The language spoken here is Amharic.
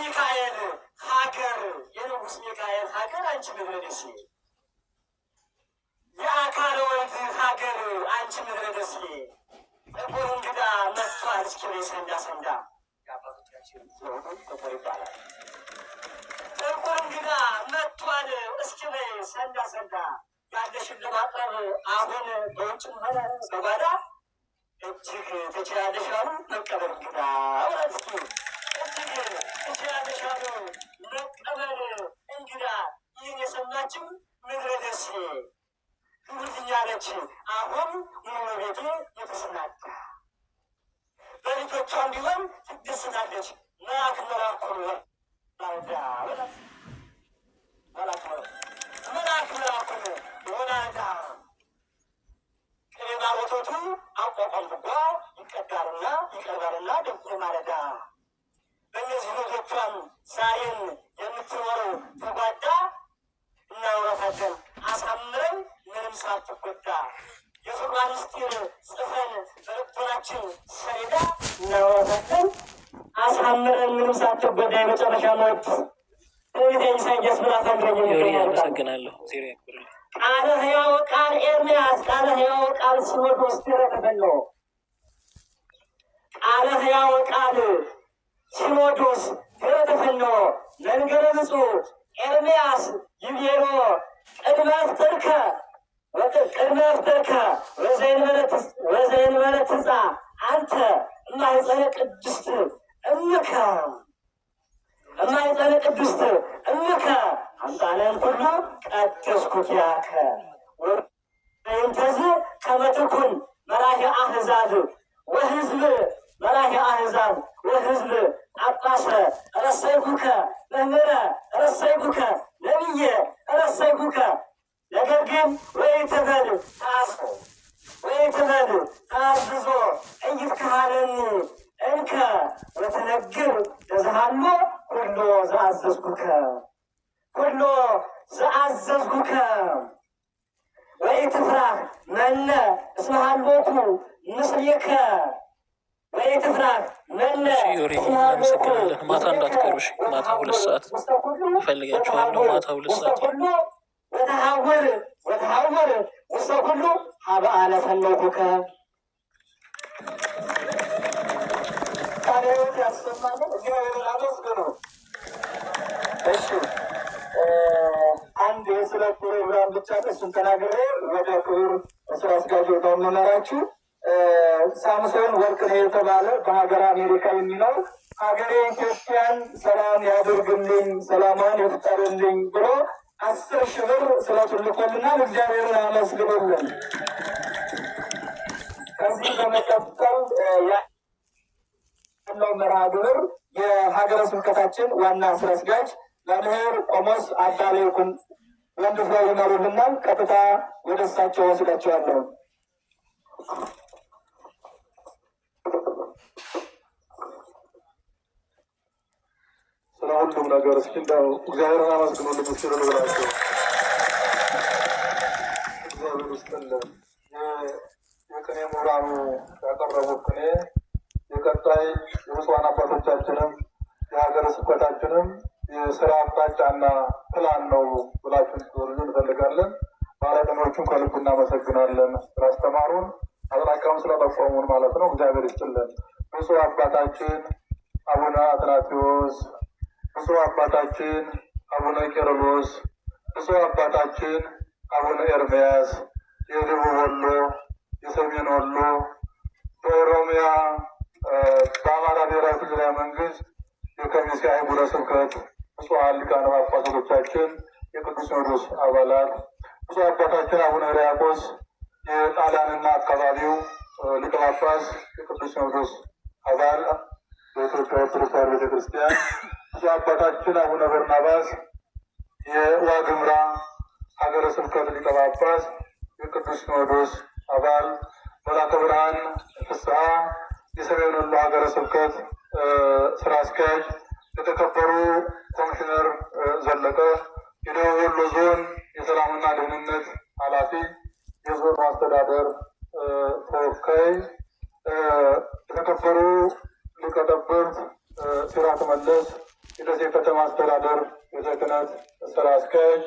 የሚካኤል ሀገር የንጉሥ ሚካኤል ሀገር አንቺ ምድረ ደሴ፣ የአካለ ወልድ ሀገር አንቺ ምድረ ደሴ። ጥቁር እንግዳ መጥቷል እስኪ በይ ሰንዳ ሰንዳ። የአባቶቻችን ጥቁር ይባላል። ጥቁር እንግዳ መጥቷል እስኪ በይ ሰንዳ ሰንዳ። ያለሽን ለማቅረብ አሁን በውጭም ሆነ በጓዳ እጅግ ትችላለሽ አሉ መቀበል እንግዳ አውራት እስኪ እጅግ ትችላለሽ አሉ መቀበል እንግዳ። ይህን የሰማችው ምድረ ደሴ ትውልኛለች። አሁን ሙሉ ቤቴ የተሰናዳ በልጆቿም ቢሆን ትደስታለች። መልአክ መልአኩን ወላዳ መልአክ መልአኩን ወላዳ ቅቤ ባቦቶቱ አቋቋም ድጓ ይቀዳልና ይቀርባልና ደጉ ማለዳ። በእነዚህ ልጆቿን ዛሬን የምትኖረው ተጓዳ እናውራታለን አሳምረን ምንም ሳትጎዳ። የፍቅሯ ምስጢር ጽፈን በልቦናችን ሰሌዳ እናውራታለን አሳምረን ምንም ሳትጎዳ። የመጨረሻ ሞት ትንቢተ ኢሳይያስ ምዕራፍ አመሰግናለሁ። ዜሮ ያክብርልኝ። ቃለ ሕያው ቃል ኤርምያስ ቃለ ሕያው ቃል ሲኖዶስ ተረከበሎ ቃለ ሕያው ቃል ሲኖዶስ ተረከበሎ መንገረ ብፁዕ ኤርምያስ ይቤሎ ቅድመ ፍጥርከ ወዘእንበለ ትጻ አንተ እማኅፀነ ቅድስት እምከ አምጣነን ኩሉ ቀደስኩኪያከ ወእንተዝ ከመ ትኩን መራሄ አሕዛብ ወሕዝብ ጳጳሰ ረሰይኩከ መምህረ ረሰይኩከ ነቢየ ረሰይኩከ። ነገር ግን ወይትበል ታዝዞ ኢይትከሀለኒ እንከ ወትነግር ለዘሃሎ ኩሎ ዘአዘዝኩከ ወኢትፍራህ መነ እስመ ሀሎኩ ምስሌከ ወኢትፍራህ መነ እስመ ሀሎኩ ማታ እንዳትቀሩ እሺ። ማታ 2 ሰዓት እፈልጋችኋለሁ። ማታ 2 ሰዓት ወተሐወር ውስተ ኩሉ ሀበ አነ ፈለኩከ። ቃልዎት ያሰማልን እግዚአብሔርን አመስግኑ። እሺ አንድ የስለ ፕሮግራም ብቻ እሱን ተናግሬ ወደ ክቡር ስራ አስኪያጅ መመራችሁ። ሳምሶን ወርቅነህ የተባለ በሀገር አሜሪካ የሚኖር ሀገሬ ኢትዮጵያን ሰላም ያድርግልኝ፣ ሰላሟን ይፍጠርልኝ ብሎ 10,000 ብር ስለትልኮልናል። እግዚአብሔርን አመስግኑልን። ከዚህ በመቀጠል ያለው መርሃ ግብር የሀገረ ስብከታችን ዋና ስራ አስኪያጅ መምህር ቆሞስ አባ ላይኩን ወንድፍራው ይመሩልናል። ቀጥታ ወደ እሳቸው ወስዳቸዋለሁ። ስለ ሁሉም ነገር እስኪ እንደው እግዚአብሔርን አመስግኑልን ሲሉ ብላቸው እግዚአብሔር ይስጥልን። የቅኔ ምሁራኑ ያቀረቡት ቅኔ የቀጣይ የብፁዓን አባቶቻችንም የሀገረ ስብከታችንም የስራ አቅጣጫና ፕላን ነው ብላችሁ እንድትወርዱ እንፈልጋለን። ባለቅኔዎቹን ከልብ እናመሰግናለን። ስላስተማሩን አጥራቃውን ስለጠቆሙን ማለት ነው። እግዚአብሔር ይስጥልን። ብፁዕ አባታችን አቡነ አትናቴዎስ፣ ብፁዕ አባታችን አቡነ ቄርሎስ፣ ብፁዕ አባታችን አቡነ ኤርምያስ የደቡብ ወሎ፣ የሰሜን ወሎ፣ በኦሮሚያ በአማራ ብሔራዊ ክልላዊ መንግስት የከሚሴ አህጉረ ስብከት ብፁዓን ሊቃነ ጳጳሳቶቻችን፣ የቅዱስ ሲኖዶስ አባላት፣ ብፁዕ አባታችን አቡነ ሕርያቆስ የጣሊያንና አካባቢው ሊቀ ጳጳስ፣ የቅዱስ ሲኖዶስ አባል በኢትዮጵያ ኦርቶዶክስ ተዋሕዶ ቤተክርስቲያን፣ ብፁዕ አባታችን አቡነ በርናባስ የዋግምራ ሀገረ ስብከት ሊቀ ጳጳስ፣ የቅዱስ ሲኖዶስ አባል፣ መላከ ብርሃን ፍስሐ የሰሜን ወሎ ሀገረ ስብከት ስራ አስኪያጅ፣ የተከበሩ ኮሚሽነር ዘለቀ የደቡብ ወሎ ዞን የሰላምና ደህንነት ኃላፊ፣ የዞኑ አስተዳደር ተወካይ፣ የተከበሩ ሊቀ ጠበብት ሲራክ መለስ የደሴ ከተማ አስተዳደር ቤተ ክህነት ስራ አስኪያጅ